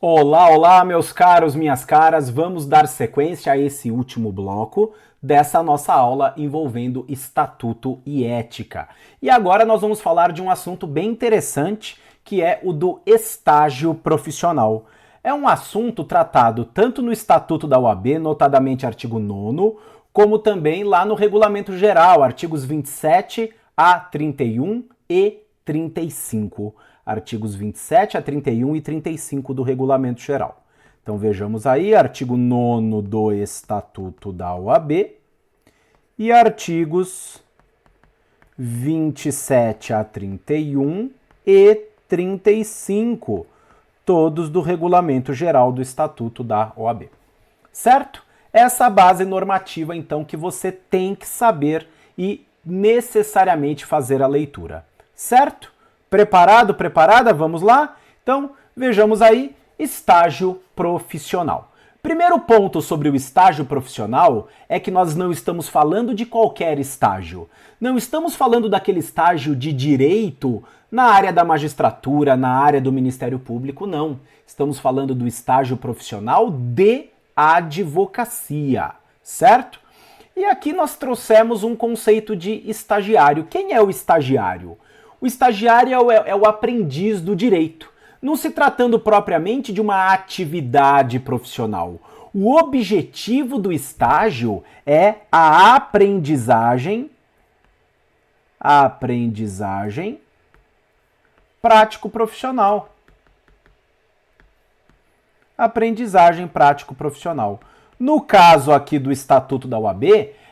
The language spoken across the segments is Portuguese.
Olá, olá, meus caros, minhas caras. Vamos dar sequência a esse último bloco dessa nossa aula envolvendo estatuto e ética. E agora nós vamos falar de um assunto bem interessante, que é o do estágio profissional. É um assunto tratado tanto no Estatuto da OAB, notadamente artigo 9º, como também lá no Regulamento Geral, artigos 27 a 31 e 35. Artigos 27 a 31 e 35 do Regulamento Geral. Então vejamos aí, artigo 9º do Estatuto da OAB e artigos 27 a 31 e 35, todos do Regulamento Geral do Estatuto da OAB. Certo? Essa base normativa, então, que você tem que saber e necessariamente fazer a leitura. Certo? Preparado, preparada? Vamos lá? Então, vejamos aí, estágio profissional. Primeiro ponto sobre o estágio profissional é que nós não estamos falando de qualquer estágio. Não estamos falando daquele estágio de direito na área da magistratura, na área do Ministério Público, não. Estamos falando do estágio profissional de advocacia, certo? E aqui nós trouxemos um conceito de estagiário. Quem é o estagiário? O estagiário é o aprendiz do direito, não se tratando propriamente de uma atividade profissional. O objetivo do estágio é a aprendizagem prático-profissional. Aprendizagem prático-profissional. No caso aqui do Estatuto da OAB,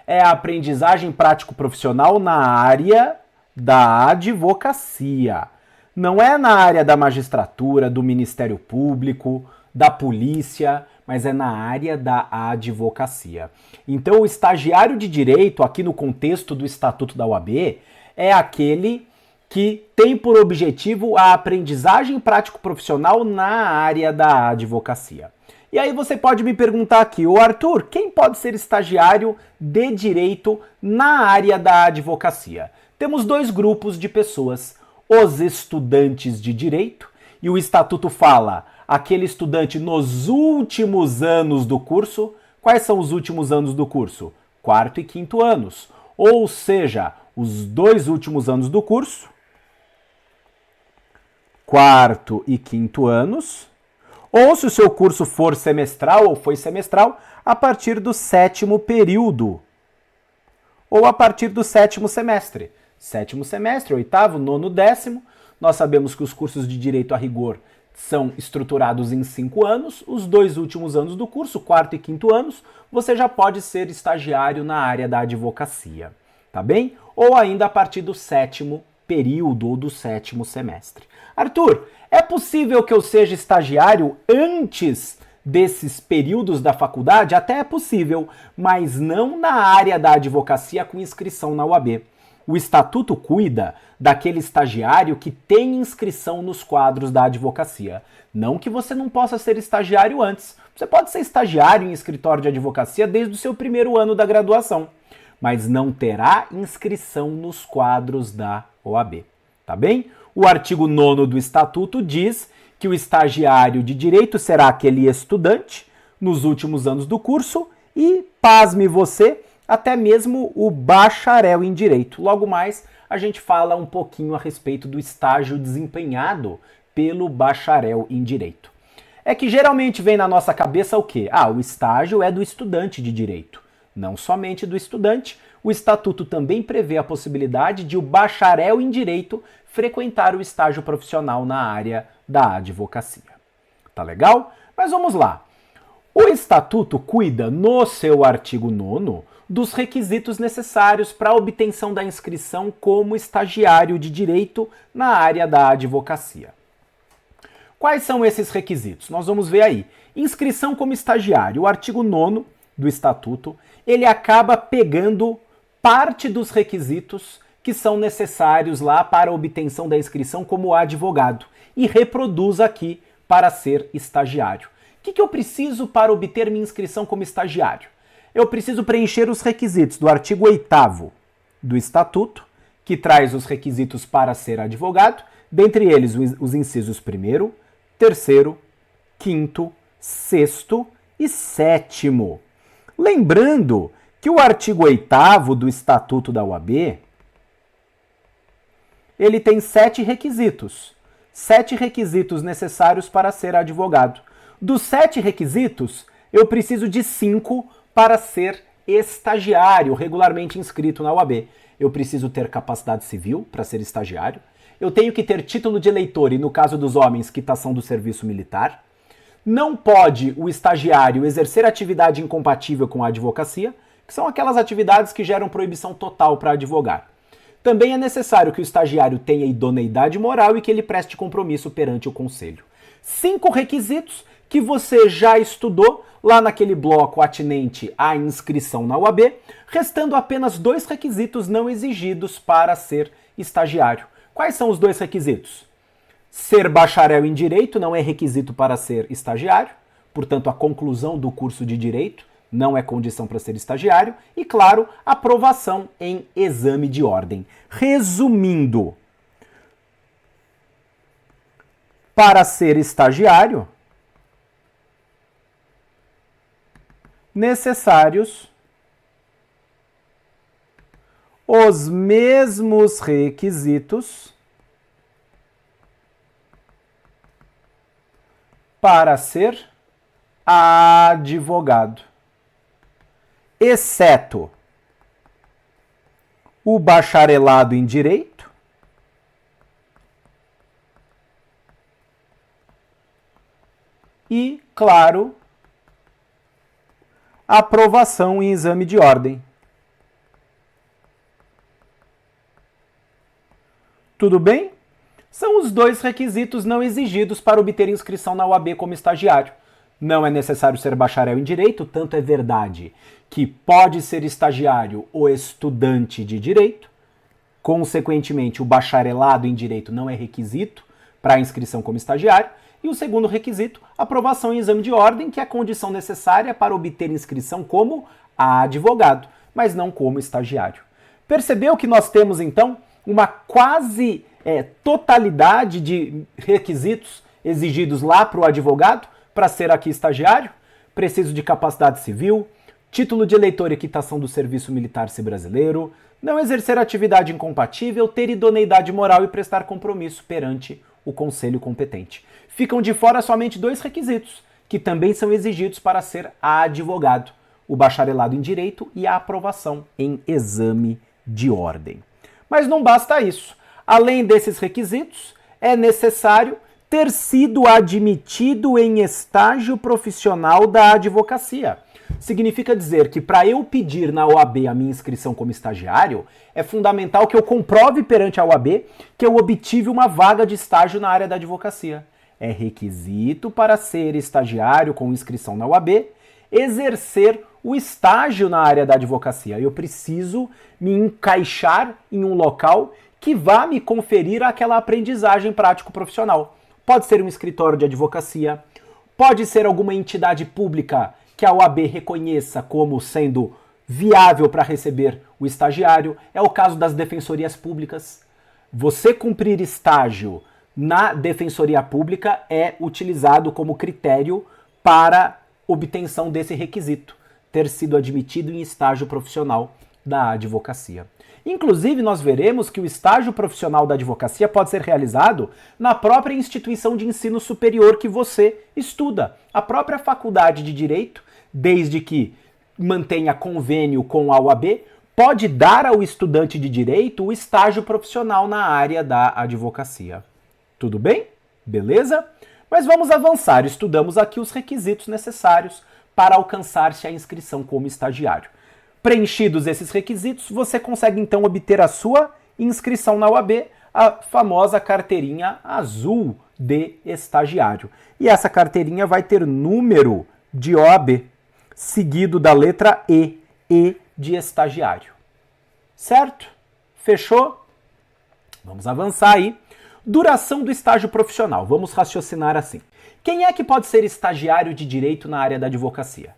é a aprendizagem prático-profissional na área da advocacia. Não é na área da magistratura, do Ministério Público, da polícia, mas é na área da advocacia. Então, o estagiário de direito, aqui no contexto do Estatuto da OAB, é aquele que tem por objetivo a aprendizagem prático-profissional na área da advocacia. E aí você pode me perguntar aqui, ô Arthur, quem pode ser estagiário de direito na área da advocacia? Temos dois grupos de pessoas, os estudantes de direito, e o Estatuto fala aquele estudante nos últimos anos do curso. Quais são os últimos anos do curso? 4º e 5º anos, ou seja, os 2 últimos anos do curso, 4º e 5º anos, ou se o seu curso for semestral ou foi semestral, a partir do 7º período, ou a partir do 7º semestre. 7º semestre, 8º, 9º, 10º. Nós sabemos que os cursos de direito a rigor são estruturados em 5 anos. Os 2 últimos anos do curso, 4º e 5º anos, você já pode ser estagiário na área da advocacia, tá bem? Ou ainda a partir do 7º período ou do 7º semestre. Arthur, é possível que eu seja estagiário antes desses períodos da faculdade? Até é possível, mas não na área da advocacia com inscrição na OAB. O Estatuto cuida daquele estagiário que tem inscrição nos quadros da advocacia. Não que você não possa ser estagiário antes. Você pode ser estagiário em escritório de advocacia desde o seu 1º ano da graduação, mas não terá inscrição nos quadros da OAB, tá bem? O artigo 9º do Estatuto diz que o estagiário de direito será aquele estudante nos últimos anos do curso e, pasme você, até mesmo o bacharel em direito. Logo mais, a gente fala um pouquinho a respeito do estágio desempenhado pelo bacharel em direito. É que geralmente vem na nossa cabeça o quê? O estágio é do estudante de direito. Não somente do estudante, o Estatuto também prevê a possibilidade de o bacharel em direito frequentar o estágio profissional na área da advocacia. Tá legal? Mas vamos lá. O Estatuto cuida, no seu artigo 9º, dos requisitos necessários para a obtenção da inscrição como estagiário de direito na área da advocacia. Quais são esses requisitos? Nós vamos ver aí. Inscrição como estagiário. O artigo 9º do Estatuto, ele acaba pegando parte dos requisitos que são necessários lá para a obtenção da inscrição como advogado e reproduz aqui para ser estagiário. O que eu preciso para obter minha inscrição como estagiário? Eu preciso preencher os requisitos do artigo 8º do Estatuto, que traz os requisitos para ser advogado, dentre eles os incisos 1º, 3º, quinto, sexto e sétimo. Lembrando que o artigo 8º do Estatuto da OAB, ele tem 7 requisitos. 7 requisitos necessários para ser advogado. Dos 7 requisitos, eu preciso de 5 para ser estagiário regularmente inscrito na OAB. Eu preciso ter capacidade civil para ser estagiário. Eu tenho que ter título de eleitor e, no caso dos homens, quitação do serviço militar. Não pode o estagiário exercer atividade incompatível com a advocacia, que são aquelas atividades que geram proibição total para advogar. Também é necessário que o estagiário tenha idoneidade moral e que ele preste compromisso perante o conselho. 5 requisitos que você já estudou lá naquele bloco atinente à inscrição na OAB, restando apenas 2 requisitos não exigidos para ser estagiário. Quais são os 2 requisitos? Ser bacharel em Direito não é requisito para ser estagiário, portanto, a conclusão do curso de Direito não é condição para ser estagiário, e, claro, aprovação em exame de ordem. Resumindo, para ser estagiário, necessários os mesmos requisitos para ser advogado, exceto o bacharelado em Direito e, claro, aprovação em exame de ordem. Tudo bem? São os 2 requisitos não exigidos para obter inscrição na OAB como estagiário. Não é necessário ser bacharel em Direito, tanto é verdade que pode ser estagiário o estudante de Direito. Consequentemente, o bacharelado em Direito não é requisito para a inscrição como estagiário. E o segundo requisito, aprovação em exame de ordem, que é a condição necessária para obter inscrição como advogado, mas não como estagiário. Percebeu que nós temos, então, uma quase totalidade de requisitos exigidos lá para o advogado para ser aqui estagiário? Preciso de capacidade civil, título de eleitor e quitação do serviço militar se brasileiro, não exercer atividade incompatível, ter idoneidade moral e prestar compromisso perante o conselho competente. Ficam de fora somente 2 requisitos, que também são exigidos para ser advogado: o bacharelado em Direito e a aprovação em exame de ordem. Mas não basta isso. Além desses requisitos, é necessário ter sido admitido em estágio profissional da advocacia. Significa dizer que para eu pedir na OAB a minha inscrição como estagiário, é fundamental que eu comprove perante a OAB que eu obtive uma vaga de estágio na área da advocacia. É requisito para ser estagiário com inscrição na OAB exercer o estágio na área da advocacia. Eu preciso me encaixar em um local que vá me conferir aquela aprendizagem prático-profissional. Pode ser um escritório de advocacia, pode ser alguma entidade pública que a OAB reconheça como sendo viável para receber o estagiário. É o caso das defensorias públicas. Você cumprir estágio na defensoria pública é utilizado como critério para obtenção desse requisito, ter sido admitido em estágio profissional da advocacia. Inclusive, nós veremos que o estágio profissional da advocacia pode ser realizado na própria instituição de ensino superior que você estuda. A própria faculdade de Direito, desde que mantenha convênio com a OAB, pode dar ao estudante de Direito o estágio profissional na área da advocacia. Tudo bem? Beleza? Mas vamos avançar. Estudamos aqui os requisitos necessários para alcançar-se a inscrição como estagiário. Preenchidos esses requisitos, você consegue então obter a sua inscrição na OAB, a famosa carteirinha azul de estagiário. E essa carteirinha vai ter número de OAB, seguido da letra E de estagiário. Certo? Fechou? Vamos avançar aí. Duração do estágio profissional. Vamos raciocinar assim. Quem é que pode ser estagiário de Direito na área da advocacia?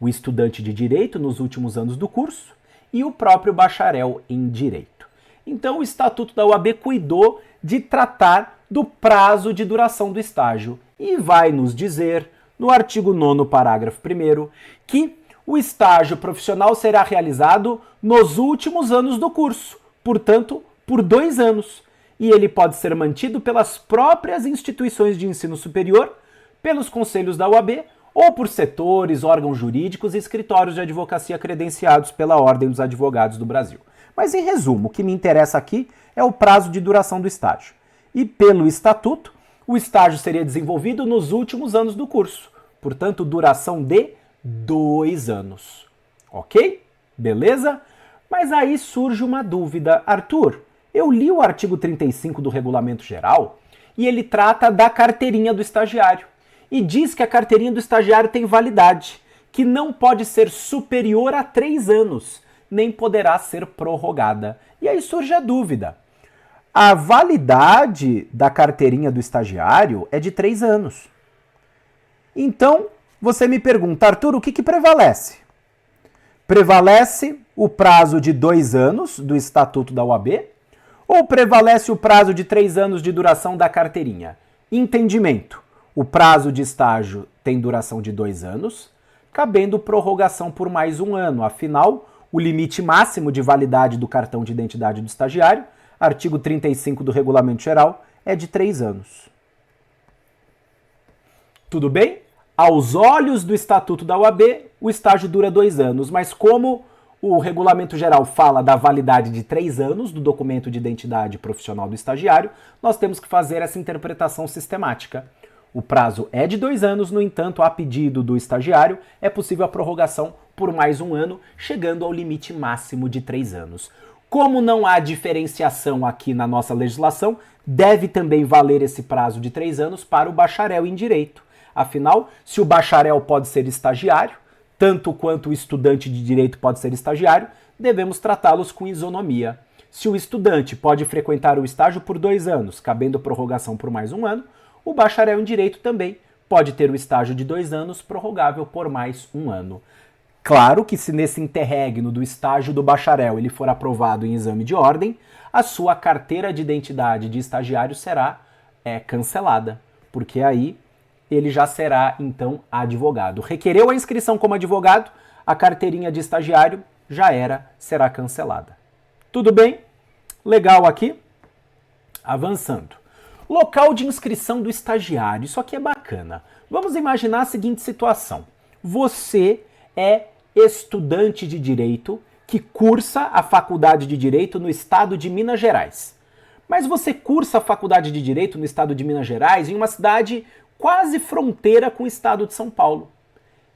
O estudante de Direito nos últimos anos do curso e o próprio bacharel em Direito. Então, o Estatuto da OAB cuidou de tratar do prazo de duração do estágio e vai nos dizer, no artigo 9º, parágrafo 1º, que o estágio profissional será realizado nos últimos anos do curso, portanto, por 2 anos, e ele pode ser mantido pelas próprias instituições de ensino superior, pelos conselhos da UAB ou por setores, órgãos jurídicos e escritórios de advocacia credenciados pela Ordem dos Advogados do Brasil. Mas, em resumo, o que me interessa aqui é o prazo de duração do estágio. E, pelo estatuto, o estágio seria desenvolvido nos últimos anos do curso, portanto, duração de 2 anos. Ok? Beleza? Mas aí surge uma dúvida. Arthur, eu li o artigo 35 do Regulamento Geral e ele trata da carteirinha do estagiário. E diz que a carteirinha do estagiário tem validade, que não pode ser superior a 3 anos, nem poderá ser prorrogada. E aí surge a dúvida. A validade da carteirinha do estagiário é de 3 anos. Então, você me pergunta, Arthur, o que prevalece? Prevalece o prazo de 2 anos do Estatuto da UAB ou prevalece o prazo de 3 anos de duração da carteirinha? Entendimento. O prazo de estágio tem duração de 2 anos, cabendo prorrogação por mais 1 ano. Afinal, o limite máximo de validade do cartão de identidade do estagiário, artigo 35 do Regulamento Geral, é de 3 anos. Tudo bem? Aos olhos do Estatuto da UAB, o estágio dura 2 anos, mas como o Regulamento Geral fala da validade de 3 anos do documento de identidade profissional do estagiário, nós temos que fazer essa interpretação sistemática. O prazo é de 2 anos, no entanto, a pedido do estagiário, é possível a prorrogação por mais 1 ano, chegando ao limite máximo de 3 anos. Como não há diferenciação aqui na nossa legislação, deve também valer esse prazo de 3 anos para o bacharel em direito. Afinal, se o bacharel pode ser estagiário, tanto quanto o estudante de direito pode ser estagiário, devemos tratá-los com isonomia. Se o estudante pode frequentar o estágio por 2 anos, cabendo prorrogação por mais 1 ano, o bacharel em direito também pode ter o estágio de 2 anos, prorrogável por mais 1 ano. Claro que se nesse interregno do estágio do bacharel ele for aprovado em exame de ordem, a sua carteira de identidade de estagiário será cancelada, porque aí ele já será, então, advogado. Requereu a inscrição como advogado, a carteirinha de estagiário será cancelada. Tudo bem? Legal aqui? Avançando. Local de inscrição do estagiário. Isso aqui é bacana. Vamos imaginar a seguinte situação. Você é estudante de direito que cursa a faculdade de direito no estado de Minas Gerais. Mas você cursa a faculdade de direito no estado de Minas Gerais em uma cidade quase fronteira com o estado de São Paulo.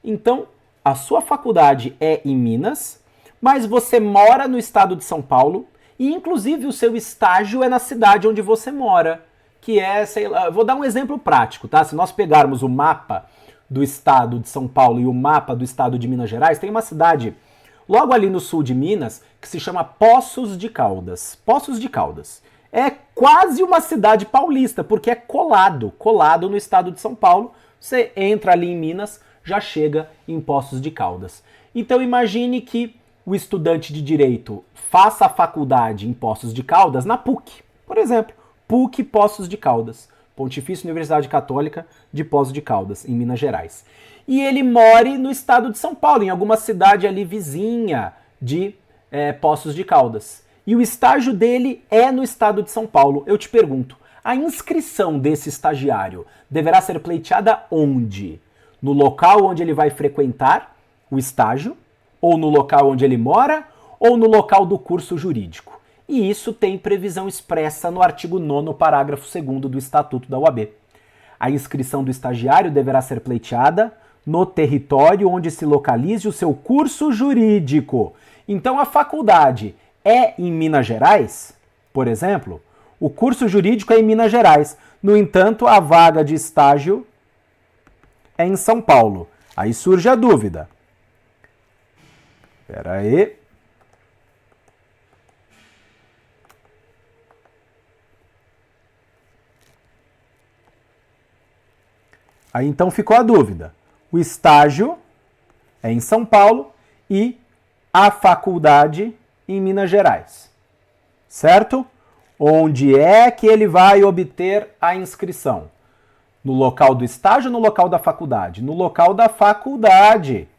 Então, a sua faculdade é em Minas, mas você mora no estado de São Paulo e, inclusive, o seu estágio é na cidade onde você mora, que é, sei lá, vou dar um exemplo prático, tá? Se nós pegarmos o mapa do estado de São Paulo e o mapa do estado de Minas Gerais, tem uma cidade logo ali no sul de Minas que se chama Poços de Caldas. Poços de Caldas. É quase uma cidade paulista, porque é colado no estado de São Paulo. Você entra ali em Minas, já chega em Poços de Caldas. Então imagine que o estudante de direito faça a faculdade em Poços de Caldas na PUC, por exemplo. PUC Poços de Caldas, Pontifícia Universidade Católica de Poços de Caldas, em Minas Gerais. E ele more no estado de São Paulo, em alguma cidade ali vizinha de Poços de Caldas. E o estágio dele é no estado de São Paulo. Eu te pergunto, a inscrição desse estagiário deverá ser pleiteada onde? No local onde ele vai frequentar o estágio? Ou no local onde ele mora? Ou no local do curso jurídico? E isso tem previsão expressa no artigo 9º, parágrafo 2º do Estatuto da UAB. A inscrição do estagiário deverá ser pleiteada no território onde se localize o seu curso jurídico. Então a faculdade é em Minas Gerais, por exemplo, o curso jurídico é em Minas Gerais. No entanto, a vaga de estágio é em São Paulo. Aí surge a dúvida. Espera aí. Aí então ficou a dúvida. O estágio é em São Paulo e a faculdade em Minas Gerais. Certo? Onde é que ele vai obter a inscrição? No local do estágio ou no local da faculdade? No local da faculdade.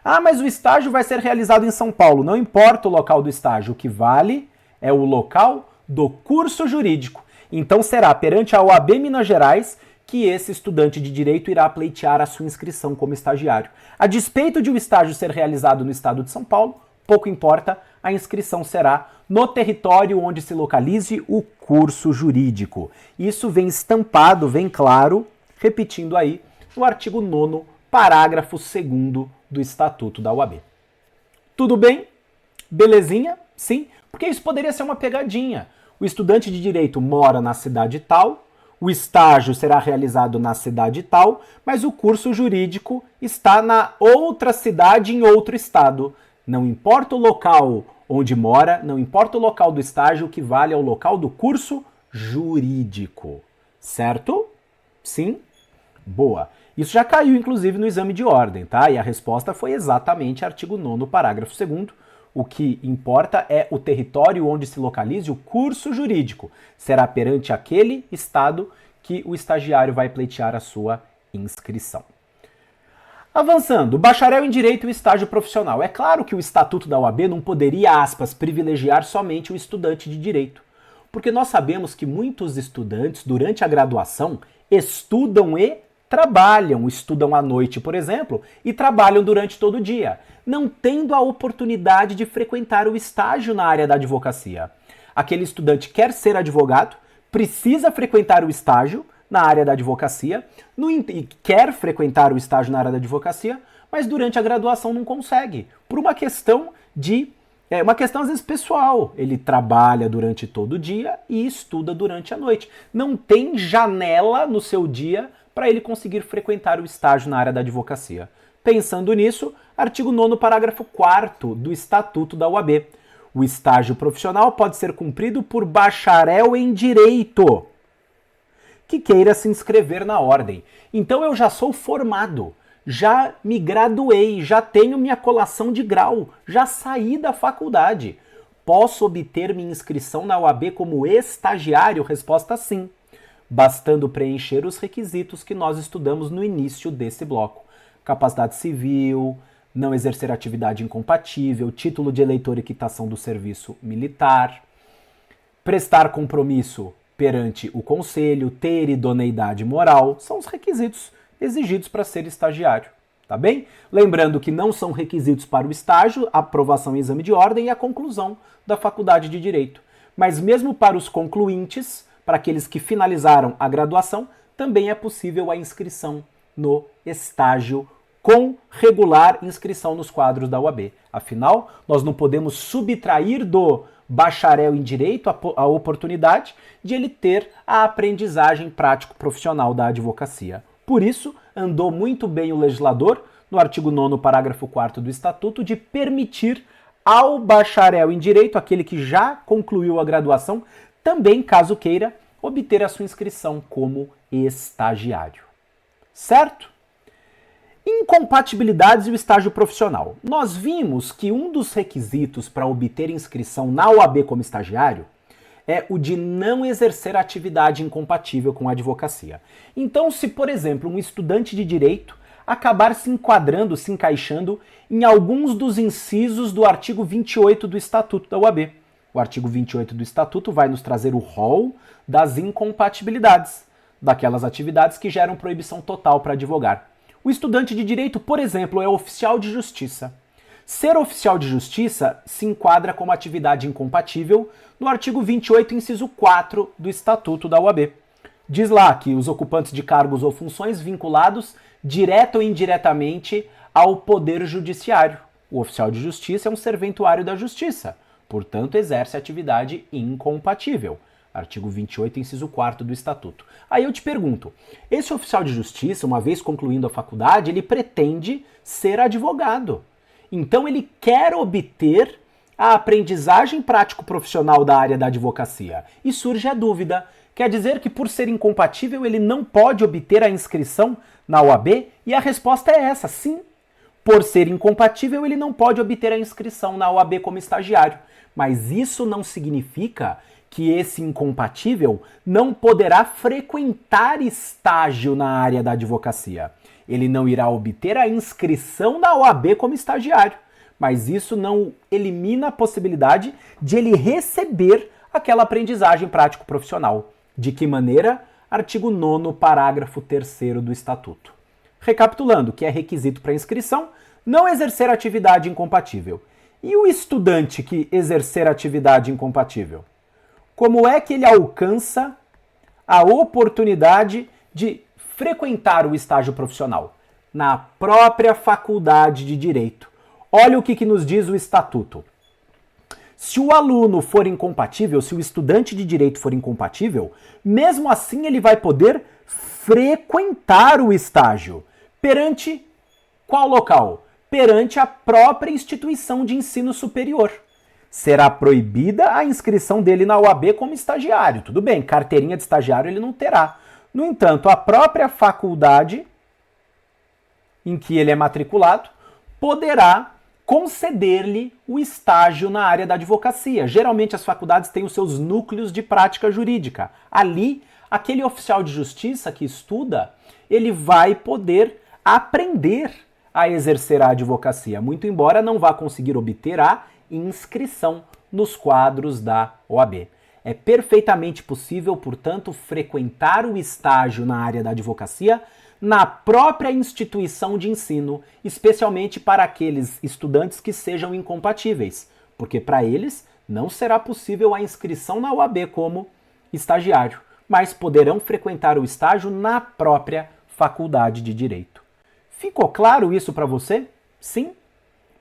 Ah, mas o estágio vai ser realizado em São Paulo. Não importa o local do estágio, o que vale é o local do curso jurídico. Então será perante a OAB Minas Gerais que esse estudante de direito irá pleitear a sua inscrição como estagiário. A despeito de o estágio ser realizado no estado de São Paulo, pouco importa, a inscrição será no território onde se localize o curso jurídico. Isso vem estampado, vem claro, repetindo aí, no artigo 9º, parágrafo 2º do Estatuto da OAB. Tudo bem? Belezinha? Sim? Porque isso poderia ser uma pegadinha. O estudante de direito mora na cidade tal, o estágio será realizado na cidade tal, mas o curso jurídico está na outra cidade em outro estado. Não importa o local onde mora, não importa o local do estágio, o que vale é o local do curso jurídico. Certo? Sim? Boa. Isso já caiu, inclusive, no exame de ordem, tá? E a resposta foi exatamente artigo 9º, parágrafo 2º. O que importa é o território onde se localize o curso jurídico. Será perante aquele estado que o estagiário vai pleitear a sua inscrição. Avançando, bacharel em Direito e estágio profissional. É claro que o Estatuto da OAB não poderia, aspas, privilegiar somente o estudante de Direito. Porque nós sabemos que muitos estudantes, durante a graduação, estudam e trabalham, estudam à noite, por exemplo, e trabalham durante todo o dia, não tendo a oportunidade de frequentar o estágio na área da advocacia. Aquele estudante quer ser advogado, precisa frequentar o estágio na área da advocacia, quer frequentar o estágio na área da advocacia, mas durante a graduação não consegue, por uma questão às vezes pessoal. Ele trabalha durante todo o dia e estuda durante a noite. Não tem janela no seu dia para ele conseguir frequentar o estágio na área da advocacia. Pensando nisso, artigo 9º, parágrafo 4º do Estatuto da OAB. O estágio profissional pode ser cumprido por bacharel em Direito que queira se inscrever na ordem. Então eu já sou formado, já me graduei, já tenho minha colação de grau, já saí da faculdade. Posso obter minha inscrição na OAB como estagiário? Resposta sim, bastando preencher os requisitos que nós estudamos no início desse bloco. Capacidade civil, não exercer atividade incompatível, título de eleitor e quitação do serviço militar, prestar compromisso perante o conselho, ter idoneidade moral, são os requisitos exigidos para ser estagiário, tá bem? Lembrando que não são requisitos para o estágio, a aprovação em exame de ordem e a conclusão da faculdade de Direito. Mas mesmo para os concluintes, para aqueles que finalizaram a graduação, também é possível a inscrição no estágio com regular inscrição nos quadros da OAB. Afinal, nós não podemos subtrair do bacharel em Direito a oportunidade de ele ter a aprendizagem prático-profissional da advocacia. Por isso, andou muito bem o legislador, no artigo 9º, parágrafo 4º do Estatuto, de permitir ao bacharel em Direito, aquele que já concluiu a graduação, também, caso queira, obter a sua inscrição como estagiário. Certo? Incompatibilidades e o estágio profissional. Nós vimos que um dos requisitos para obter inscrição na OAB como estagiário é o de não exercer atividade incompatível com a advocacia. Então, se, por exemplo, um estudante de direito acabar se enquadrando, se encaixando em alguns dos incisos do artigo 28 do Estatuto da OAB. O artigo 28 do Estatuto vai nos trazer o rol das incompatibilidades, daquelas atividades que geram proibição total para advogar. O estudante de direito, por exemplo, é oficial de justiça. Ser oficial de justiça se enquadra como atividade incompatível no artigo 28, inciso 4 do Estatuto da OAB. Diz lá que os ocupantes de cargos ou funções vinculados direta ou indiretamente ao poder judiciário. O oficial de justiça é um serventuário da justiça, portanto exerce atividade incompatível. Artigo 28, inciso 4 do Estatuto. Aí eu te pergunto, esse oficial de justiça, uma vez concluindo a faculdade, ele pretende ser advogado. Então ele quer obter a aprendizagem prático-profissional da área da advocacia. E surge a dúvida, quer dizer que por ser incompatível ele não pode obter a inscrição na OAB? E a resposta é essa, sim. Por ser incompatível ele não pode obter a inscrição na OAB como estagiário. Mas isso não significa que esse incompatível não poderá frequentar estágio na área da advocacia. Ele não irá obter a inscrição na OAB como estagiário, mas isso não elimina a possibilidade de ele receber aquela aprendizagem prático-profissional. De que maneira? Artigo 9º, parágrafo 3º do Estatuto. Recapitulando, que é requisito para inscrição, não exercer atividade incompatível. E o estudante que exercer atividade incompatível? Como é que ele alcança a oportunidade de frequentar o estágio profissional? Na própria faculdade de Direito. Olha o que nos diz o Estatuto. Se o aluno for incompatível, se o estudante de Direito for incompatível, mesmo assim ele vai poder frequentar o estágio. Perante qual local? Perante a própria instituição de ensino superior. Será proibida a inscrição dele na OAB como estagiário. Tudo bem, carteirinha de estagiário ele não terá. No entanto, a própria faculdade em que ele é matriculado poderá conceder-lhe o estágio na área da advocacia. Geralmente as faculdades têm os seus núcleos de prática jurídica. Ali, aquele oficial de justiça que estuda, ele vai poder aprender a exercer a advocacia, muito embora não vá conseguir obter a inscrição nos quadros da OAB. É perfeitamente possível, portanto, frequentar o estágio na área da advocacia na própria instituição de ensino, especialmente para aqueles estudantes que sejam incompatíveis, porque para eles não será possível a inscrição na OAB como estagiário, mas poderão frequentar o estágio na própria faculdade de Direito. Ficou claro isso para você? Sim?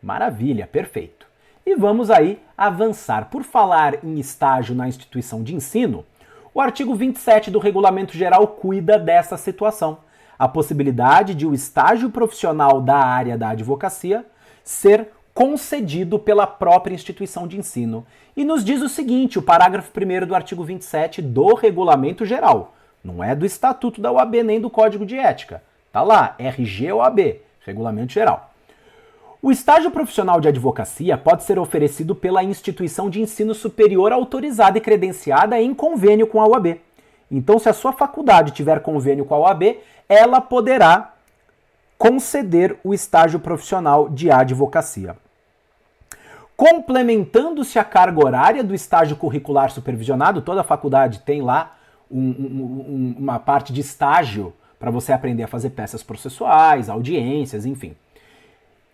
Maravilha, perfeito. E vamos aí avançar. Por falar em estágio na instituição de ensino, o artigo 27 do Regulamento Geral cuida dessa situação. A possibilidade de o estágio profissional da área da advocacia ser concedido pela própria instituição de ensino. E nos diz o seguinte, o parágrafo 1º do artigo 27 do Regulamento Geral. Não é do Estatuto da OAB nem do Código de Ética. Tá lá, RG OAB, Regulamento Geral. O estágio profissional de advocacia pode ser oferecido pela instituição de ensino superior autorizada e credenciada em convênio com a OAB. Então, se a sua faculdade tiver convênio com a OAB, ela poderá conceder o estágio profissional de advocacia. Complementando-se a carga horária do estágio curricular supervisionado, toda faculdade tem lá uma parte de estágio para você aprender a fazer peças processuais, audiências, enfim.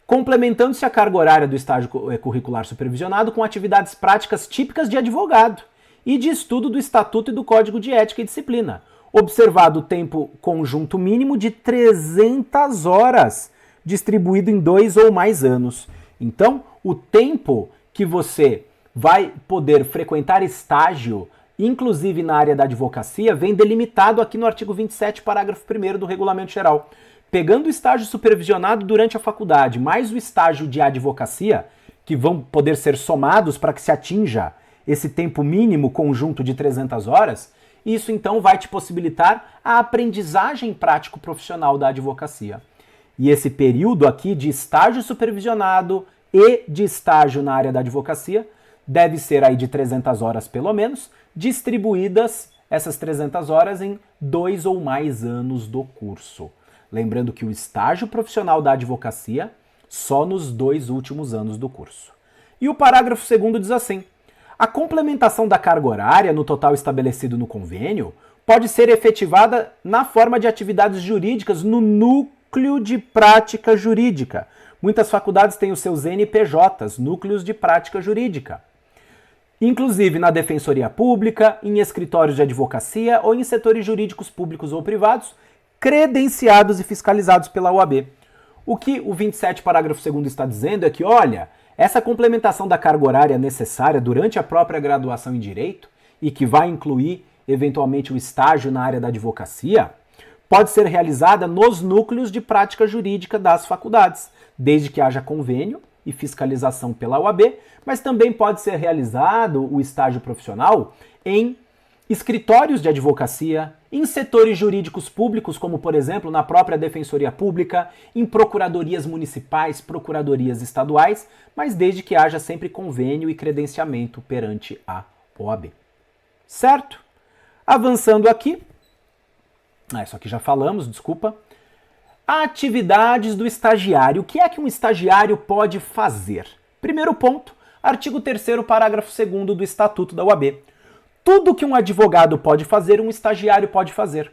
Complementando-se a carga horária do estágio curricular supervisionado com atividades práticas típicas de advogado e de estudo do Estatuto e do Código de Ética e Disciplina, observado o tempo conjunto mínimo de 300 horas, distribuído em 2 ou mais anos. Então, o tempo que você vai poder frequentar estágio, inclusive na área da advocacia, vem delimitado aqui no artigo 27, parágrafo 1º do Regulamento Geral. Pegando o estágio supervisionado durante a faculdade, mais o estágio de advocacia, que vão poder ser somados para que se atinja esse tempo mínimo conjunto de 300 horas, isso então vai te possibilitar a aprendizagem prático-profissional da advocacia. E esse período aqui de estágio supervisionado e de estágio na área da advocacia deve ser aí de 300 horas pelo menos, distribuídas essas 300 horas em 2 ou mais anos do curso. Lembrando que o estágio profissional da advocacia só nos 2 últimos anos do curso. E o parágrafo 2º diz assim: a complementação da carga horária no total estabelecido no convênio pode ser efetivada na forma de atividades jurídicas no núcleo de prática jurídica. Muitas faculdades têm os seus NPJs, núcleos de prática jurídica. Inclusive na defensoria pública, em escritórios de advocacia ou em setores jurídicos públicos ou privados, credenciados e fiscalizados pela OAB. O que o 27, parágrafo 2º está dizendo é que, olha, essa complementação da carga horária necessária durante a própria graduação em Direito, e que vai incluir, eventualmente, o estágio na área da advocacia, pode ser realizada nos núcleos de prática jurídica das faculdades, desde que haja convênio e fiscalização pela OAB, mas também pode ser realizado o estágio profissional em escritórios de advocacia, em setores jurídicos públicos, como por exemplo na própria Defensoria Pública, em procuradorias municipais, procuradorias estaduais, mas desde que haja sempre convênio e credenciamento perante a OAB. certo? Avançando aqui, isso aqui já falamos, desculpa. Atividades do estagiário. O que é que um estagiário pode fazer? Primeiro ponto, artigo 3º, parágrafo 2º do Estatuto da OAB. Tudo que um advogado pode fazer, um estagiário pode fazer.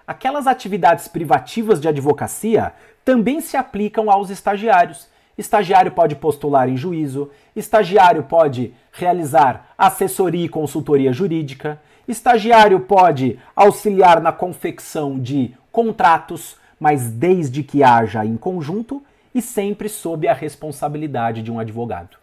Aquelas atividades privativas de advocacia também se aplicam aos estagiários. Estagiário pode postular em juízo, estagiário pode realizar assessoria e consultoria jurídica, estagiário pode auxiliar na confecção de contratos, mas desde que haja em conjunto e sempre sob a responsabilidade de um advogado.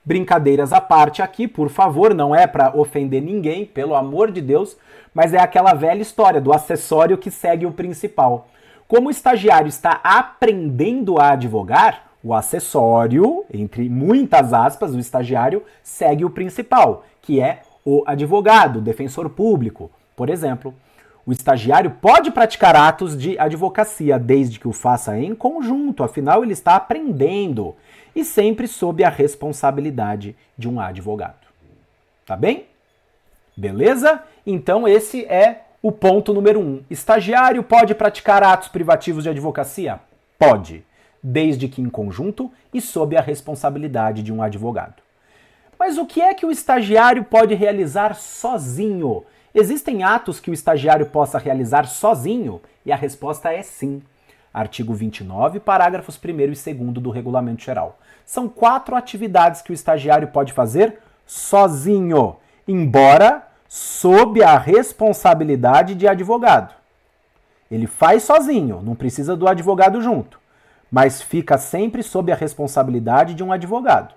Brincadeiras à parte aqui, por favor, não é para ofender ninguém, pelo amor de Deus, mas é aquela velha história do acessório que segue o principal. Como o estagiário está aprendendo a advogar, o acessório, entre muitas aspas, o estagiário segue o principal, que é o advogado, o defensor público, por exemplo. O estagiário pode praticar atos de advocacia, desde que o faça em conjunto, afinal ele está aprendendo, e sempre sob a responsabilidade de um advogado. Tá bem? Beleza? Então esse é o ponto número 1. Estagiário pode praticar atos privativos de advocacia? Pode, desde que em conjunto e sob a responsabilidade de um advogado. Mas o que é que o estagiário pode realizar sozinho? Existem atos que o estagiário possa realizar sozinho? E a resposta é sim. Artigo 29, parágrafos 1º e 2º do Regulamento Geral. São 4 atividades que o estagiário pode fazer sozinho, embora sob a responsabilidade de advogado. Ele faz sozinho, não precisa do advogado junto, mas fica sempre sob a responsabilidade de um advogado.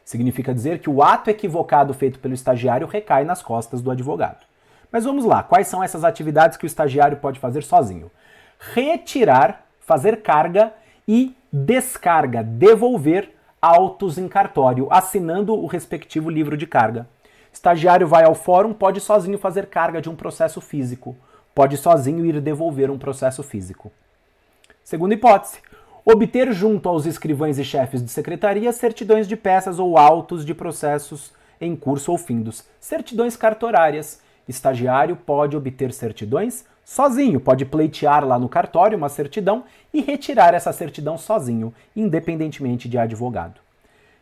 Significa dizer que o ato equivocado feito pelo estagiário recai nas costas do advogado. Mas vamos lá, quais são essas atividades que o estagiário pode fazer sozinho? Retirar, fazer carga e descarga, devolver autos em cartório, assinando o respectivo livro de carga. Estagiário vai ao fórum, pode sozinho fazer carga de um processo físico, pode sozinho ir devolver um processo físico. Segunda hipótese, obter junto aos escrivães e chefes de secretaria certidões de peças ou autos de processos em curso ou findos. Certidões cartorárias. Estagiário pode obter certidões sozinho, pode pleitear lá no cartório uma certidão e retirar essa certidão sozinho, independentemente de advogado.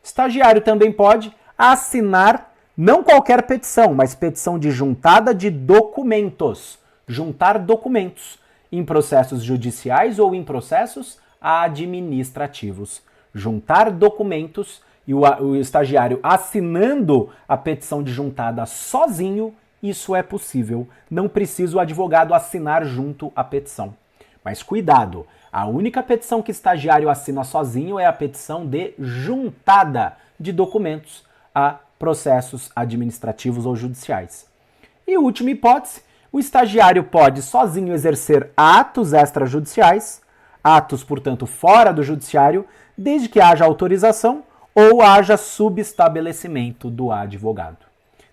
Estagiário também pode assinar não qualquer petição, mas petição de juntada de documentos. Juntar documentos em processos judiciais ou em processos administrativos. Juntar documentos e o estagiário assinando a petição de juntada sozinho, isso é possível. Não precisa o advogado assinar junto à petição. Mas cuidado, a única petição que o estagiário assina sozinho é a petição de juntada de documentos a processos administrativos ou judiciais. E última hipótese, o estagiário pode sozinho exercer atos extrajudiciais, atos, portanto, fora do judiciário, desde que haja autorização ou haja subestabelecimento do advogado.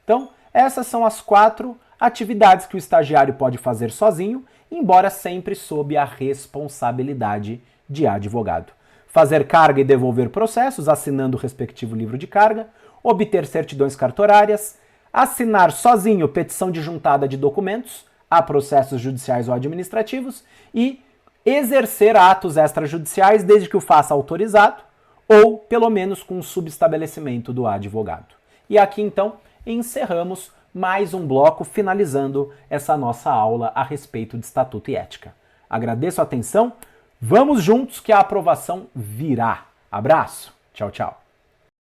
Então, essas são as 4 atividades que o estagiário pode fazer sozinho, embora sempre sob a responsabilidade de advogado. Fazer carga e devolver processos, assinando o respectivo livro de carga, obter certidões cartorárias, assinar sozinho petição de juntada de documentos a processos judiciais ou administrativos e exercer atos extrajudiciais desde que o faça autorizado ou, pelo menos, com subestabelecimento do advogado. E aqui, então, encerramos mais um bloco, finalizando essa nossa aula a respeito de Estatuto e Ética. Agradeço a atenção, vamos juntos que a aprovação virá. Abraço, tchau, tchau.